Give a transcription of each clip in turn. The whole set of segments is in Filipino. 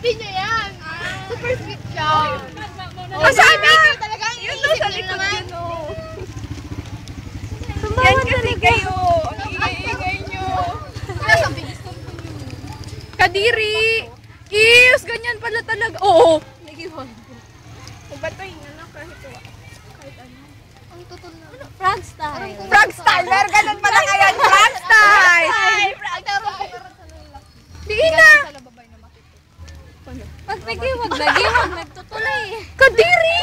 Baby niya yan. Super sweet siya. Asabi! Talaga ang Yun iisip sa niyo likod naman. yun, oh. Yan kasi kayo. Ang ingay nyo. Nasa bilis ko. Kadiri! Is! Ganyan pala talaga. Oo. Nagiwag. Batoy na lang kahit ano. Ang tutol na. Frog style. Frog style! Meron ganun pala ngayon. Frog style! Di na! Pag nagiwag, nagtutuloy. Kadiri!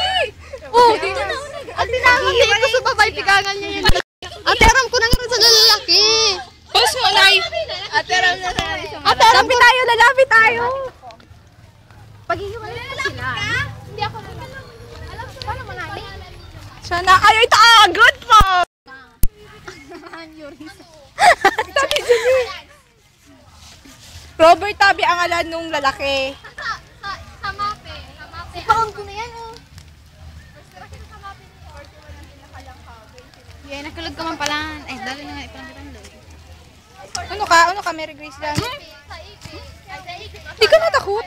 Oh, dito na. At tinangatin ko sa babae, tigangan niya yun. Ate, aram ko na nga sa lalaki. Pause mo, Nay. Ateram na sa Lalapi tayo, lalapi tayo. Paghihiwalay ko sila. Hindi ako alam. Alam ko paano manali. Sana, ay, ito, good po. Tabi, Julie. Robert Tabi ang alan nung lalaki. Sa mape. Paon ko na yan, oh. Yan, nakulog ka man pala. Ay, dali na nga ipalangitan doon. Ano ka, Mary Grace lang? Hindi ka natakot?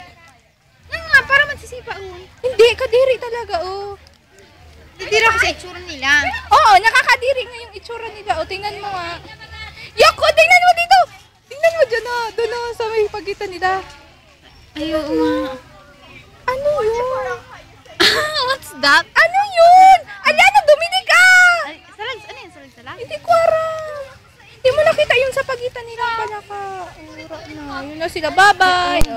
Nga, para magsisipa, oh. Hindi, kadiri talaga, oh. Titira ko sa itsura nila. Oo, nakakadiri nga yung itsura nila. O, tingnan mo nga. Yako, tingnan mo dito! Tingnan mo dyan, ah. Doon, ah, sa may pagitan nila. Ay, oo nga. Ano yun? What's that? Ano yun? Aliana, duminig ka! Ay, salag, ano yan? Salag? Hindi ko aram. Hindi mo nakita yun sa pagitan nila pala ka. Ura na. Yun na sila, bye-bye.